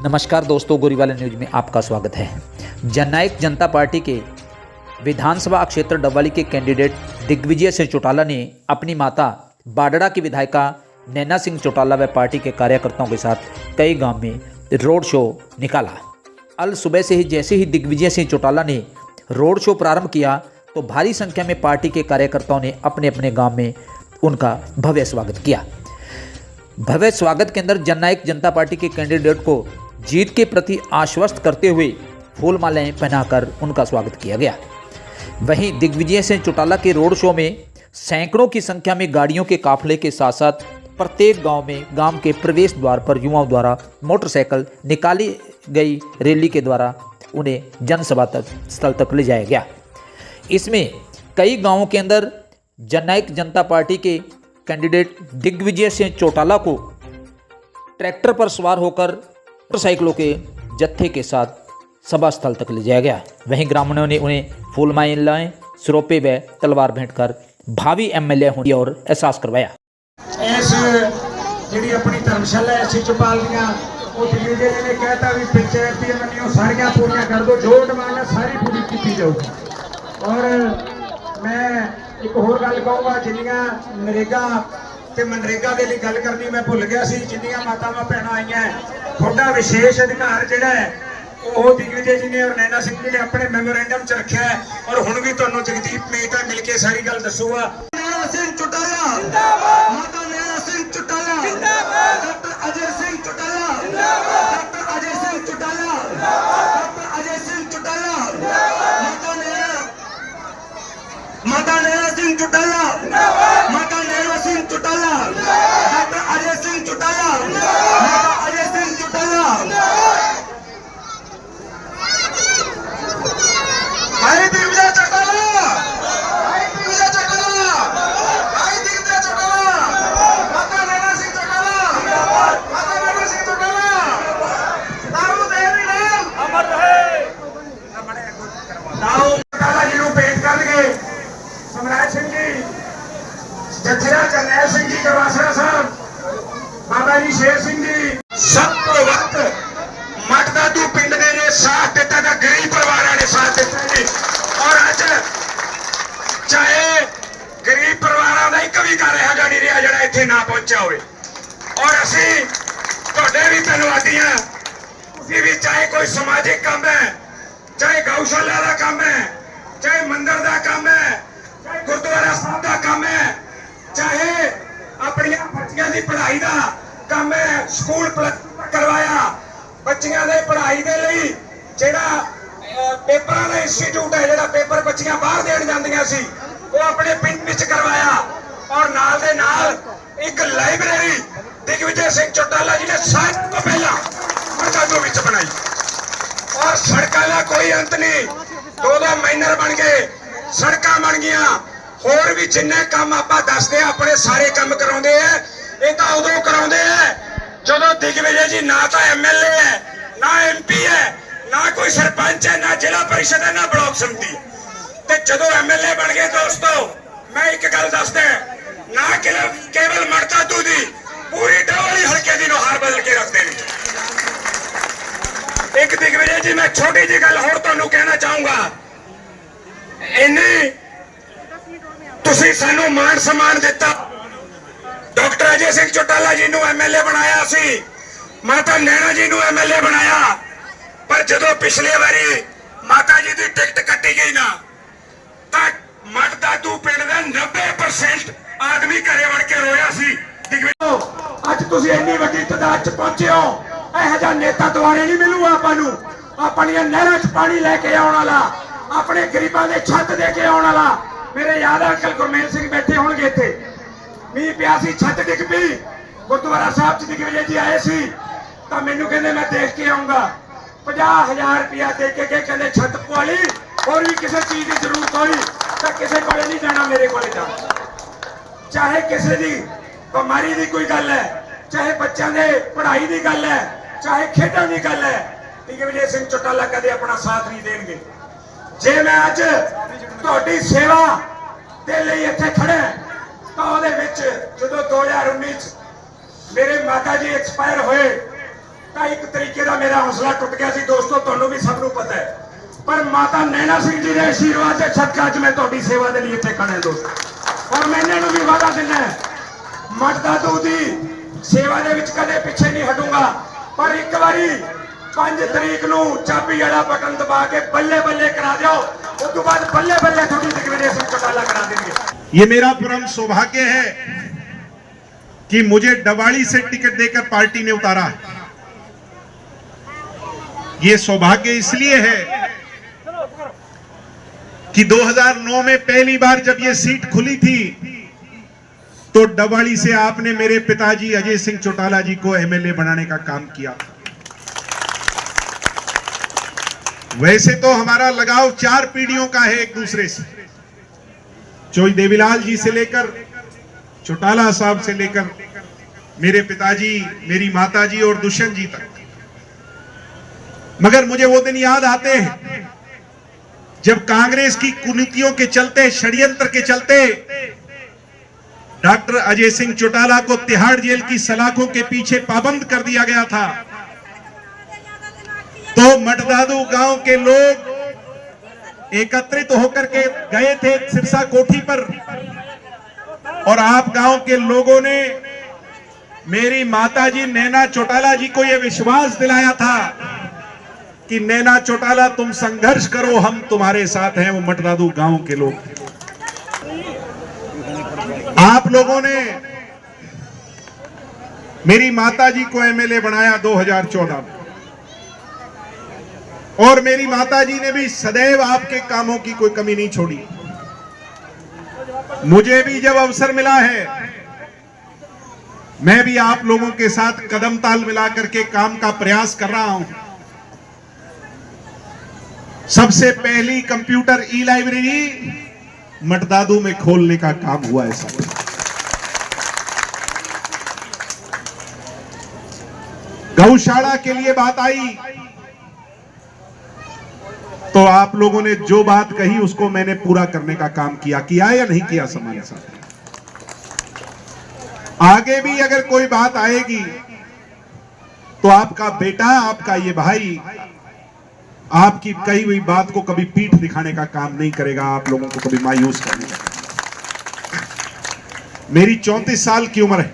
नमस्कार दोस्तों, गोरीवाला न्यूज में आपका स्वागत है। जननायक जनता पार्टी के विधानसभा क्षेत्र डबवाली के कैंडिडेट दिग्विजय सिंह चौटाला ने अपनी माता बाडड़ा की विधायिका नैना सिंह चौटाला व पार्टी के कार्यकर्ताओं के साथ कई गांव में रोड शो निकाला। अल सुबह से ही जैसे ही दिग्विजय सिंह चौटाला ने रोड शो प्रारंभ किया तो भारी संख्या में पार्टी के कार्यकर्ताओं ने अपने अपने गाँव में उनका भव्य स्वागत किया। भव्य स्वागत के अंदर जननायक जनता पार्टी के कैंडिडेट को जीत के प्रति आश्वस्त करते हुए फूल मालाएं पहनाकर उनका स्वागत किया गया। वहीं दिग्विजय सिंह चौटाला के रोड शो में सैकड़ों की संख्या में गाड़ियों के काफले के साथ साथ प्रत्येक गांव में गांव के प्रवेश द्वार पर युवाओं द्वारा मोटरसाइकिल निकाली गई रैली के द्वारा उन्हें जनसभा स्थल तक ले जाया गया। इसमें कई गाँवों के अंदर जननायक जनता पार्टी के कैंडिडेट दिग्विजय सिंह चौटाला को ट्रैक्टर पर सवार होकर मोटरसाइकिलों के जत्थे के साथ सभा स्थल तक ले जाया गया। वहीं ग्रामीणों ने उन्हें फूल मालाएं, सिरोपे व तलवार भेंटकर भावी एमएलए होने और एहसास करवाया। इस जी अपनी धर्मशाला ऐसी चौपाल दिग्विजय जी ने कहता भी पंचायत दी मंडियों सारियां पूरियां कर दो, जो डिमांड है सारी पूरी की जाऊगी। और मैं एक होर गल कहूँगा, जिन्नियां नरेगा ते मनरेगा के लिए गल करनी मैं भुल गया सी। जिन्नियां मातावां भैणां आईयां थोड़ा विशेष अधिकार जिहड़ा है वो दिग्विजय जी ने और नैना सिंह जी ने अपने मैमोरेंडम च रखा है। और हुण भी तुहानूं जगदीप मेहता मिल के सारी गल दसूगा। नैना सिंह चौटाला जिंदाबाद, माता नैना सिंह चौटाला जिंदाबाद, डॉक्टर अजय सिंह चौटाला जिंदाबाद, डॉक्टर अजय सिंह चौटाला जिंदाबाद, डॉक्टर अजय सिंह चौटाला जिंदाबाद, माता नैना सिंह चौटाला जिंदाबाद, माता नैना सिंह चौटाला जिंदाबाद, डॉक्टर अजय सिंह चौटाला जिंदाबाद, माता अजय सिंह चौटाला जिंदाबाद। भाई दिग्विजय चौटाला, भाई दिग्विजय चौटाला, भाई दिग्विजय चौटाला, माता नैना सिंह चौटाला जिंदाबाद, माता नैना सिंह चौटाला दारू दे नाम अमर रहे। दाऊ चौटाला जी को भेंट करके समराज सिंह जी, जथेरा जरनैल सिंह जी करवासरा साहब, बाबा जी शेर सिंह जी, सब तो वक्त मटदादू पिंड ने जे साथ दिता था, गरीब परिवारों ने साथ दिता जी। और अज चाहे गरीब परिवारों का एक भी घर है नहीं रहा जो इतने ना पहुंचा हो। और असी तुहाडे भी धन्नवादी हैं। तुसीं भी चाहे कोई समाजिक काम है, चाहे गौशाला का काम है, चाहे मंदिर का काम है, चाहे गुरुद्वारा साहब का काम है, चाहे अपनी बच्चियों की पढ़ाई का काम है, स्कूल करवाया बच्चियों की पढ़ाई के लिए जेड़ा पेपरों का इंस्टीट्यूट है, जेड़ा पेपर बच्चियां बाहर देन जांदियां सी वो अपने पिंड विच करवाया। और नाल दे नाल एक लाइब्रेरी दिग्विजय सिंह चौटाला जी ने सब तो पहला मटदादू विच बनाई। और सड़कों का कोई अंत नहीं, दो माइनर बन गए, सड़कां बन गई, होर भी जिन्ने काम आपां दसदे अपने सारे काम कराउंदे है। ये तो उदों कराउंदे है जदों दिग्विजय जी ना तो एमएलए है, ना एमपी है, ना कोई सरपंच है, ना जिला परिषद है, ना ब्लॉक समिति। ते जदों एमएलए बन गए दोस्तों, मैं एक गल दसदा, ना केवल मटदादू दी पूरी डबवाली हल्के दी नुहार बदल के रखते हैं। एक दिग्विजय जी मैं छोटी जी गल होर तुहानूं कहना चाहूंगा, इन्नी तुसीं सानूं मान सम्मान दिता। डॉक्टर अजय सिंह चौटाला जी नूं एमएलए बनाया सी, माता नैना जी नूं एमएलए बनाया, पर जदों पिछले बारी माता जी की टिकट कट्टी गई ना तो मटदादू पिंड दे 90% आदमी घरे वड़ के रोया सी। अज तुसीं इन्नी वड्डी तादाद च पहुंचे हो, इहो जिहा नेता दुआरे नहीं मिलूगा आपां नूं। अपनियां नहरां च पानी लैके आउण वाला, अपने गरीबां दे छत दे के आउण वाला। मेरे याद अंकल गुरमेल सिंह बैठे होणगे इत्थे, मीह पिया सी, छत डिग पई, गुरुद्वारा साहब च दिग्विजय जी आए सी तो मैनू कहंदे मैं देख के आऊंगा। 50,000 रुपया दे के कहते छत पवाली, और भी किसी चीज की जरूरत होई तो किसी को नहीं जाना, मेरे को जाना। चाहे किसी की बीमारी की कोई गल है, चाहे बच्चों के पढ़ाई की गल है, चाहे खेडों की गल है, दिग्विजय सिंह चौटाला कदे अपना साथ नहीं देंगे। जे मैं अज तुहाडी सेवा दे लई इत्थे खड़ा तो उहदे विच जदों 2019 मेरे माता जी एक्सपायर होए ਤਾਂ ਇੱਕ ਤਰੀਕੇ ਦਾ ਮੇਰਾ ਹੌਸਲਾ ਟੁੱਟ ਗਿਆ ਸੀ ਦੋਸਤੋ, ਤੁਹਾਨੂੰ ਵੀ ਸਭ ਨੂੰ ਪਤਾ ਹੈ। ਪਰ ਮਾਤਾ ਨੈਣਾ ਸਿੰਘ ਜੀ ਦੇ ਆਸ਼ੀਰਵਾਦ ਦੇ ਸਦਕਾ ਅੱਜ ਮੈਂ ਤੁਹਾਡੀ ਸੇਵਾ ਦੇ ਲਈ ਇੱਥੇ ਖੜਾ ਹਾਂ ਦੋਸਤੋ। ਔਰ ਮੈਂ ਇਹਨਾਂ ਨੂੰ ਵੀ ਵਾਅਦਾ ਦਿੰਦਾ ਮਠ ਦਾਦੂ ਦੀ ਸੇਵਾ ਦੇ ਵਿੱਚ ਕਦੇ ਪਿੱਛੇ ਨਹੀਂ ਹਟੂੰਗਾ। ਪਰ ਇੱਕ ਵਾਰੀ 5 ਤਰੀਕ ਨੂੰ ਚਾਬੀ ਵਾਲਾ ਬਟਨ ਦਬਾ ਕੇ ਬੱਲੇ ਬੱਲੇ ਕਰਾ ਦਿਓ, ਉਸ ਤੋਂ ਬਾਅਦ ਬੱਲੇ ਬੱਲੇ ਤੁਹਾਡੀ ਦਿਗਵਿਜੇ ਸਿੰਘ ਚੌਟਾਲਾ करा देंगे। ये मेरा परम सौभाग्य है कि मुझे डवाली से टिकट देकर पार्टी ने उतारा। ये सौभाग्य इसलिए है कि 2009 में पहली बार जब ये सीट खुली थी तो डवाली से आपने मेरे पिताजी अजय सिंह चौटाला जी को एमएलए बनाने का काम किया। वैसे तो हमारा लगाव 4 पीढ़ियों का है एक दूसरे से, चोई देवीलाल जी से लेकर चौटाला साहब से लेकर मेरे पिताजी, मेरी माताजी और दुष्यंत जी तक। मगर मुझे वो दिन याद आते हैं जब कांग्रेस की कुनीतियों के चलते, षड्यंत्र के चलते डॉक्टर अजय सिंह चौटाला को तिहाड़ जेल की सलाखों के पीछे पाबंद कर दिया गया था। तो मठदादू गांव के लोग एकत्रित होकर के गए थे सिरसा कोठी पर और आप गांव के लोगों ने मेरी माताजी नैना चौटाला जी को यह विश्वास दिलाया था कि नैना चौटाला तुम संघर्ष करो, हम तुम्हारे साथ हैं। वो मठदादू गांव के लोग, आप लोगों ने मेरी माताजी को एमएलए बनाया 2014 में और मेरी माताजी ने भी सदैव आपके कामों की कोई कमी नहीं छोड़ी। मुझे भी जब अवसर मिला है मैं भी आप लोगों के साथ कदम ताल मिलाकर के काम का प्रयास कर रहा हूं। सबसे पहली कंप्यूटर ई लाइब्रेरी मठदादू में खोलने का काम हुआ है साहब। गौशाला के लिए बात आई तो आप लोगों ने जो बात कही उसको मैंने पूरा करने का काम किया या नहीं किया हमारे साथ। आगे भी अगर कोई बात आएगी तो आपका बेटा, आपका ये भाई आपकी कही हुई बात को कभी पीठ दिखाने का काम नहीं करेगा, आप लोगों को कभी मायूस करने का। मेरी 34 साल की उम्र है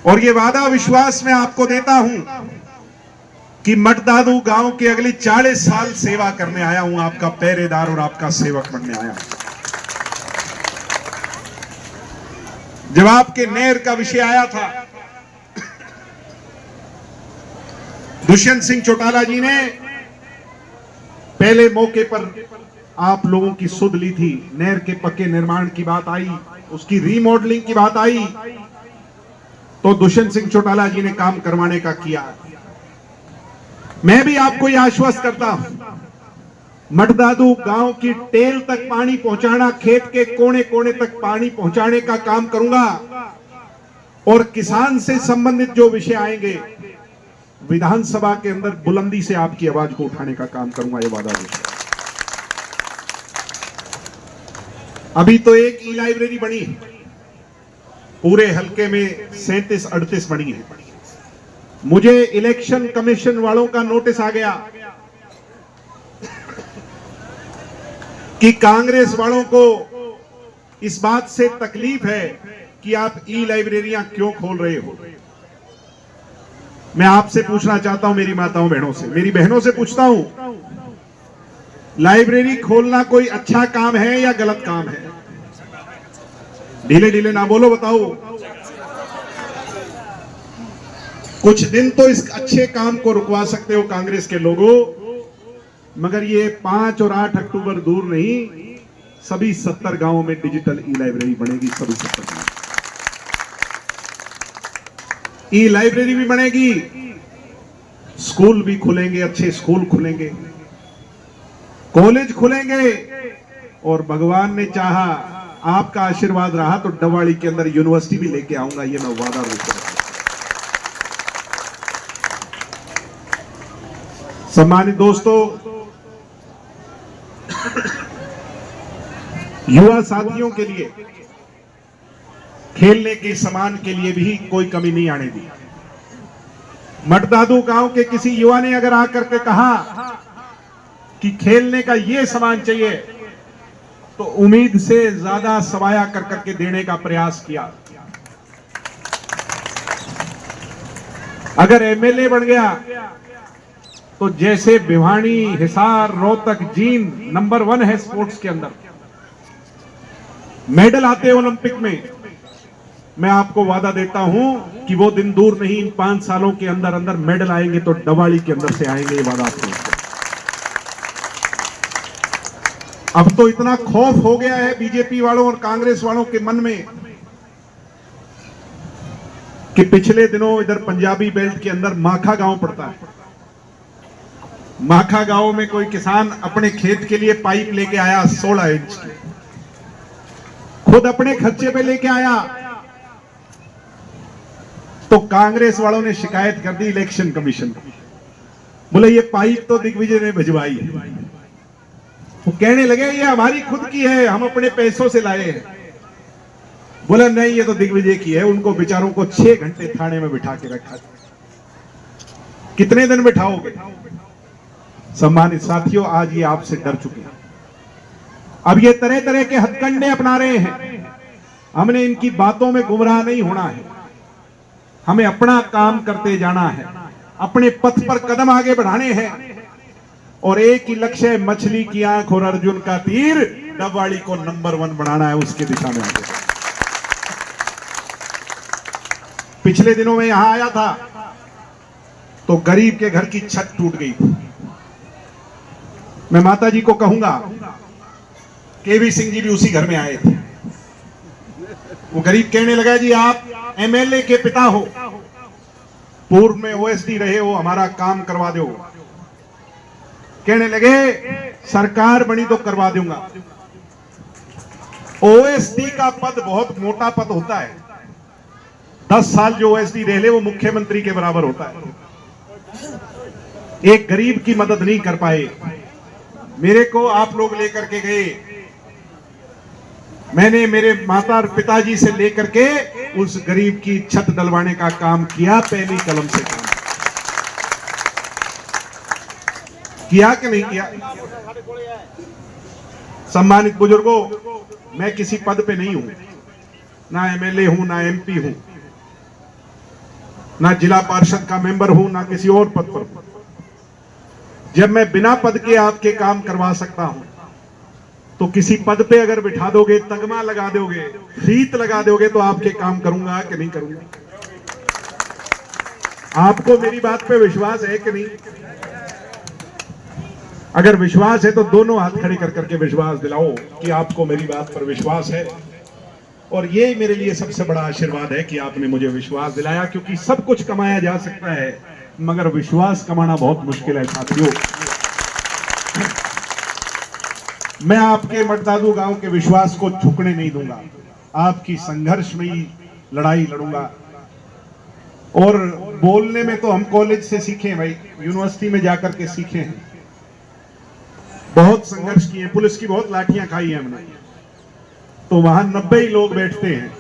और ये वादा विश्वास मैं आपको देता हूं कि मठदादू गांव के अगले 40 साल सेवा करने आया हूं, आपका पहरेदार और आपका सेवक बनने आया हूं। जब आपके नेर का विषय आया था, दुष्यंत सिंह चौटाला जी ने पहले मौके पर आप लोगों की सुध ली थी। नहर के पक्के निर्माण की बात आई, उसकी रीमॉडलिंग की बात आई तो दुष्यंत सिंह चौटाला जी ने काम करवाने का किया। मैं भी आपको यह आश्वस्त करता हूं, मठदादू गांव की टेल तक पानी पहुंचाना, खेत के कोने कोने तक पानी पहुंचाने का काम करूंगा और किसान से संबंधित जो विषय आएंगे विधानसभा के अंदर बुलंदी से आपकी आवाज को उठाने का काम करूंगा, ये वादा है। अभी तो एक ई लाइब्रेरी बनी है, पूरे हलके में 37-38 बनी है। मुझे इलेक्शन कमीशन वालों का नोटिस आ गया कि कांग्रेस वालों को इस बात से तकलीफ है कि आप ई लाइब्रेरियां क्यों खोल रहे हो। मैं आपसे पूछना चाहता हूं, मेरी माताओं बहनों से, मेरी बहनों से पूछता हूं, लाइब्रेरी खोलना कोई अच्छा काम है या गलत काम है? ढीले ढीले ना बोलो, बताओ। कुछ दिन तो इस अच्छे काम को रुकवा सकते हो कांग्रेस के लोगों, मगर ये 5 और 8 अक्टूबर दूर नहीं, सभी 70 गांवों में डिजिटल ई लाइब्रेरी बनेगी। सभी 70 गांव ई लाइब्रेरी भी बनेगी, स्कूल भी खुलेंगे, अच्छे स्कूल खुलेंगे, कॉलेज खुलेंगे और भगवान ने चाहा, आपका आशीर्वाद रहा तो डवाड़ी के अंदर यूनिवर्सिटी भी लेके आऊंगा, ये मैं वादा करता हूं। सम्मानित दोस्तों, युवा साथियों के लिए खेलने के सामान के लिए भी कोई कमी नहीं आने दी। मटदादू गांव के किसी युवा ने अगर आकर के कहा कि खेलने का ये सामान चाहिए, तो उम्मीद से ज्यादा सवाया कर करके देने का प्रयास किया। अगर एमएलए बन गया तो जैसे भिवानी, हिसार, रोहतक, जींद नंबर 1 है स्पोर्ट्स के अंदर, मेडल आते हैं ओलंपिक में, मैं आपको वादा देता हूं कि वो दिन दूर नहीं, इन 5 सालों के अंदर अंदर मेडल आएंगे तो डवाली के अंदर से आएंगे, ये वादा आपको। अब तो इतना खौफ हो गया है बीजेपी वालों और कांग्रेस वालों के मन में कि पिछले दिनों इधर पंजाबी बेल्ट के अंदर माखा गांव पड़ता है। माखा गांव में कोई किसान अपने खेत के लिए पाइप लेके आया 16 इंच की, खुद अपने खर्चे पे लेके आया, तो कांग्रेस वालों ने शिकायत कर दी इलेक्शन कमीशन को। बोले ये पाइप तो दिग्विजय ने भिजवाई है। वो कहने लगे ये हमारी खुद की है, हम अपने पैसों से लाए हैं। बोला नहीं, ये तो दिग्विजय की है। उनको बेचारों को 6 घंटे थाने में बिठा के रखा। कितने दिन बिठाओगे? सम्मानित साथियों, आज ये आपसे डर चुके हैं। अब ये तरह तरह के हथकंडे अपना रहे हैं। हमने इनकी बातों में गुमराह नहीं होना है, हमें अपना काम करते जाना है, अपने पथ पर कदम आगे बढ़ाने हैं, और एक ही लक्ष्य है, मछली की आंख और अर्जुन का तीर, डबवाड़ी को नंबर 1 बनाना है, उसके दिशा में आगे। पिछले दिनों में यहां आया था तो गरीब के घर की छत टूट गई थी। मैं माता जी को कहूंगा, केवी सिंह जी भी उसी घर में आए थे। वो गरीब कहने लगा जी आप एमएलए के पिता हो, पूर्व में ओएसडी रहे हो, हमारा काम करवा दो। कहने लगे सरकार बनी तो करवा दूंगा। ओएसडी का पद बहुत मोटा पद होता है, 10 साल जो ओएसडी रह ले वो मुख्यमंत्री के बराबर होता है। एक गरीब की मदद नहीं कर पाए, मेरे को आप लोग लेकर के गए, मैंने मेरे माता और पिताजी से लेकर के उस गरीब की छत डलवाने का काम किया, पहली कलम से काम किया कि नहीं किया? सम्मानित बुजुर्गों, मैं किसी पद पे नहीं हूं, ना एमएलए हूं, ना एमपी हूं, ना जिला पार्षद का मेंबर हूं, ना किसी और पद पर हूं। जब मैं बिना पद के आपके काम करवा सकता हूं, तो किसी पद पे अगर बिठा दोगे, तगमा लगा दोगे, फीत लगा दोगे, तो आपके काम करूंगा कि नहीं करूंगा? आपको मेरी बात पे विश्वास है कि नहीं? अगर विश्वास है तो दोनों हाथ खड़े कर करके विश्वास दिलाओ कि आपको मेरी बात पर विश्वास है। और ये मेरे लिए सबसे बड़ा आशीर्वाद है कि आपने मुझे विश्वास दिलाया, क्योंकि सब कुछ कमाया जा सकता है मगर विश्वास कमाना बहुत मुश्किल है साथियों। मैं आपके मटदादू गांव के विश्वास को झुकने नहीं दूंगा, आपकी संघर्षमयी लड़ाई लड़ूंगा। और बोलने में तो हम कॉलेज से सीखे हैं भाई, यूनिवर्सिटी में जाकर के सीखे हैं, बहुत संघर्ष किए, पुलिस की बहुत लाठियां खाई है हमने। तो वहां 90 ही लोग बैठते हैं।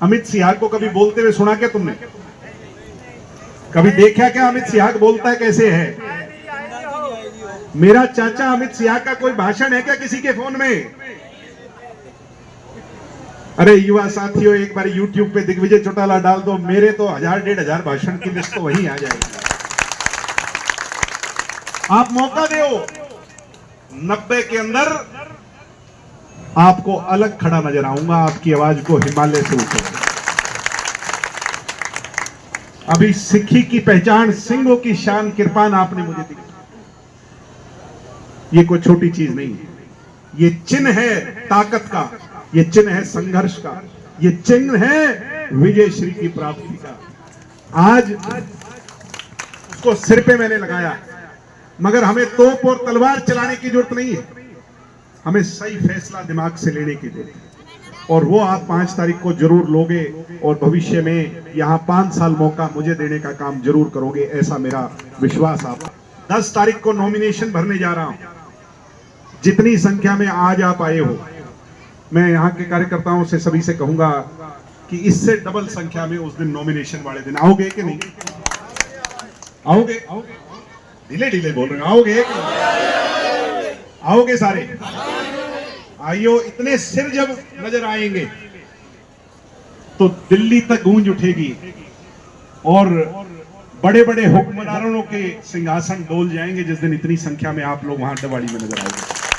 अमित सिहाग को कभी बोलते हुए सुना क्या तुमने? कभी देखा क्या अमित सिहाग बोलता है कैसे है? मेरा चाचा अमित सिहाग का कोई भाषण है क्या किसी के फोन में? अरे युवा साथियों, एक बार YouTube पे दिग्विजय चौटाला डाल दो, मेरे तो 1000-1500 भाषण की लिस्ट तो वहीं आ जाएगी। आप मौका दो, 90 के अंदर आपको अलग खड़ा नजर आऊंगा, आपकी आवाज को हिमालय से ऊपर। अभी सिक्खी की पहचान, सिंहों की शान, कृपान आपने मुझे दी। ये कोई छोटी चीज नहीं है, ये चिन्ह है ताकत का, ये चिन्ह है संघर्ष का, ये चिन्ह है विजय श्री की प्राप्ति का। आज उसको सिर पे मैंने लगाया, मगर हमें तोप और तलवार चलाने की जरूरत नहीं है, हमें सही फैसला दिमाग से लेने की जरूरत है। और वो आप 5 तारीख को जरूर लोगे और भविष्य में यहाँ 5 साल मौका मुझे देने का काम जरूर करोगे, ऐसा मेरा विश्वास आप। 10 तारीख को नॉमिनेशन भरने जा रहा हूं। जितनी संख्या में आज आप आए हो, मैं यहाँ के कार्यकर्ताओं से सभी से कहूंगा कि इससे डबल संख्या में उस दिन नॉमिनेशन वाले दिन आओगे कि नहीं? आओगे? ढीले ढीले बोल रहे हो, आओगे? आओगे सारे? आइयो, इतने सिर जब नजर आएंगे तो दिल्ली तक गूंज उठेगी और बड़े बड़े हुक्मरानों के सिंहासन डोल जाएंगे जिस दिन इतनी संख्या में आप लोग वहां दिवाली में नजर आएंगे।